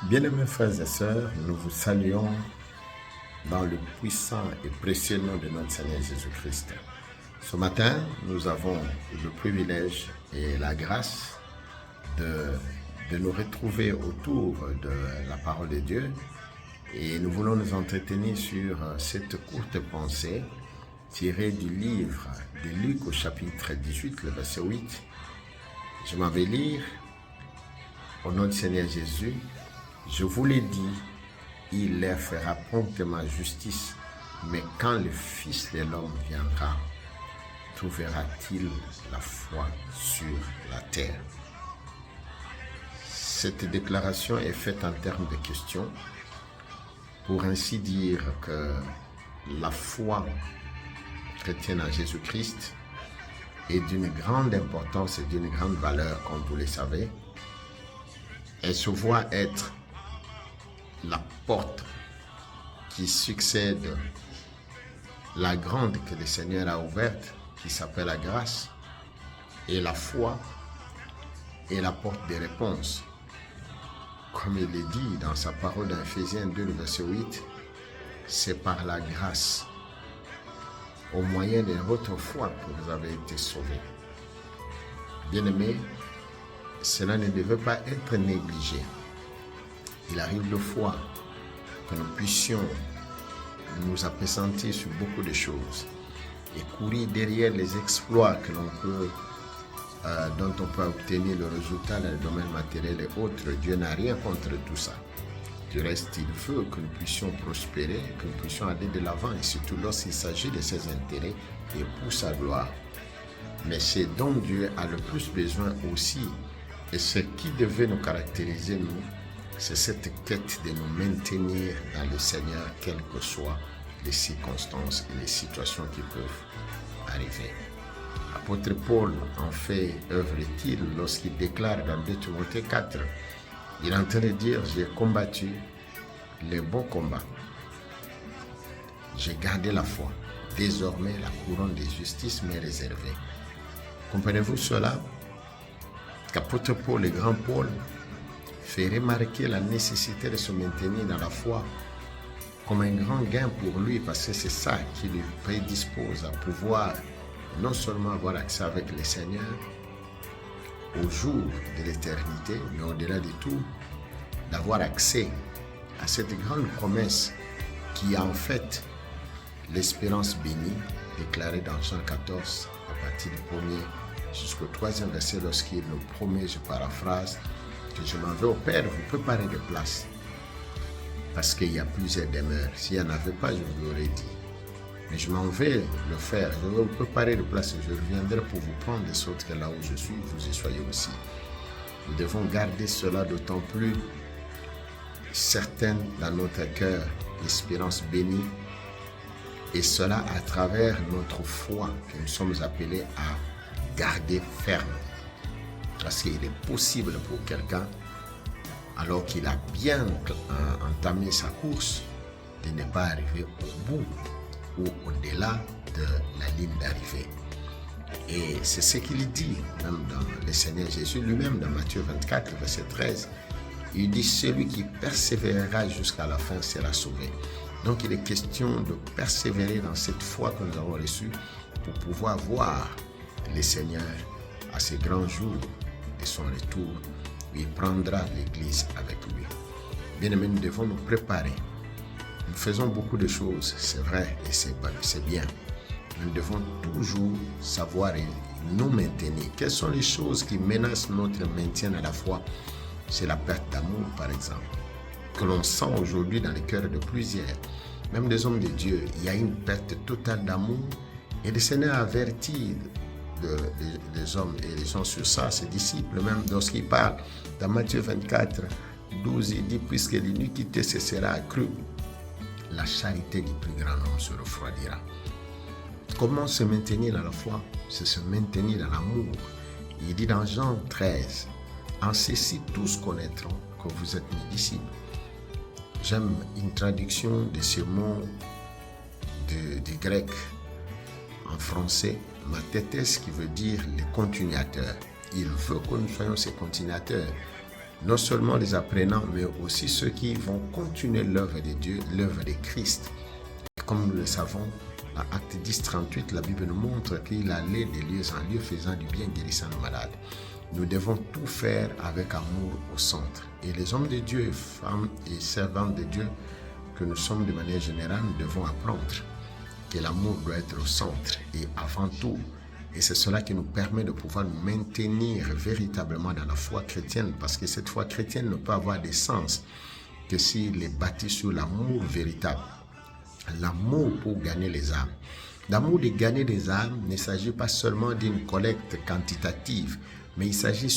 Bien-aimés frères et sœurs, nous vous saluons dans le puissant et précieux nom de notre Seigneur Jésus-Christ. Ce matin, nous avons le privilège et la grâce de nous retrouver autour de la parole de Dieu et nous voulons nous entretenir sur cette courte pensée tirée du livre de Luc au chapitre 18, le verset 8. Je m'en vais lire au nom du Seigneur Jésus. Je vous l'ai dit, il leur fera promptement justice, mais quand le Fils de l'homme viendra, trouvera-t-il la foi sur la terre? Cette déclaration est faite en termes de questions, pour ainsi dire que la foi chrétienne en Jésus-Christ est d'une grande importance et d'une grande valeur, comme vous le savez. Elle se voit être la porte qui succède la grande que le Seigneur a ouverte, qui s'appelle la grâce, et la foi est la porte des réponses. Comme il est dit dans sa parole dans Ephésiens 2, le verset 8, c'est par la grâce, au moyen de votre foi, que vous avez été sauvés. Bien-aimés, cela ne devait pas être négligé. Il arrive de fois que nous puissions nous appesantir sur beaucoup de choses et courir derrière les exploits que l'on peut, dont on peut obtenir le résultat dans le domaine matériel et autres. Dieu n'a rien contre tout ça. Du reste, il veut que nous puissions prospérer, que nous puissions aller de l'avant, et surtout lorsqu'il s'agit de ses intérêts et pour sa gloire. Mais c'est dont Dieu a le plus besoin aussi, et ce qui devait nous caractériser, nous, c'est cette quête de nous maintenir dans le Seigneur, quelles que soient les circonstances et les situations qui peuvent arriver. L'apôtre Paul en fait œuvre-t-il lorsqu'il déclare dans 2 Timothée 4, il est en train de dire, j'ai combattu le bon combat, j'ai gardé la foi, désormais la couronne de justice m'est réservée. Comprenez-vous cela? Qu'apôtre Paul, le grand Paul, fait remarquer la nécessité de se maintenir dans la foi comme un grand gain pour lui, parce que c'est ça qui lui prédispose à pouvoir non seulement avoir accès avec le Seigneur au jour de l'éternité, mais au-delà de tout, d'avoir accès à cette grande promesse qui est en fait l'espérance bénie, déclarée dans Jean 14, à partir du 1er jusqu'au 3e verset, lorsqu'il nous promet, je paraphrase, que je m'en vais au Père, vous préparez des places. Parce qu'il y a plusieurs demeures. S'il n'y en avait pas, je vous l'aurais dit. Mais je m'en vais le faire. Je vais vous préparer des places et je reviendrai pour vous prendre de sorte que là où je suis, vous y soyez aussi. Nous devons garder cela d'autant plus certaine dans notre cœur, l'espérance bénie. Et cela à travers notre foi que nous sommes appelés à garder ferme. Parce qu'il est possible pour quelqu'un, alors qu'il a bien entamé sa course, de ne pas arriver au bout ou au-delà de la ligne d'arrivée. Et c'est ce qu'il dit, même dans le Seigneur Jésus lui-même, dans Matthieu 24, verset 13. Il dit, celui qui persévérera jusqu'à la fin sera sauvé. Donc il est question de persévérer dans cette foi que nous avons reçue pour pouvoir voir le Seigneur à ces grands jours de son retour, où il prendra l'Église avec lui. Bien-aimés, nous devons nous préparer. Nous faisons beaucoup de choses, c'est vrai, et c'est bien. Nous devons toujours savoir et nous maintenir. Quelles sont les choses qui menacent notre maintien à la foi? C'est la perte d'amour, par exemple, que l'on sent aujourd'hui dans les cœurs de plusieurs. Même des hommes de Dieu, il y a une perte totale d'amour, et le Seigneur avertit les hommes et les gens sur ça, ses disciples, même lorsqu'il parle dans Matthieu 24, 12, il dit, puisque l'iniquité cessera accrue, la charité du plus grand homme se refroidira. Comment se maintenir dans la foi? C'est se maintenir dans l'amour. Il dit dans Jean 13, en ceci tous connaîtront que vous êtes mes disciples. J'aime une traduction de ce mot du grec en français, mathetes, qui veut dire les continuateurs. Il veut que nous soyons ses continuateurs. non seulement les apprenants, mais aussi ceux qui vont continuer l'œuvre de Dieu, l'œuvre de Christ. Et comme nous le savons, à Acte 10, 38, la Bible nous montre qu'il allait de lieu en lieu faisant du bien, guérissant les malades. Nous devons tout faire avec amour au centre. Et les hommes de Dieu, femmes et servantes de Dieu que nous sommes de manière générale, nous devons apprendre que l'amour doit être au centre et avant tout. Et c'est cela qui nous permet de pouvoir nous maintenir véritablement dans la foi chrétienne, parce que cette foi chrétienne ne peut avoir de sens que s'il est bâti sur l'amour véritable. L'amour pour gagner les âmes. L'amour de gagner des âmes ne s'agit pas seulement d'une collecte quantitative, mais il s'agit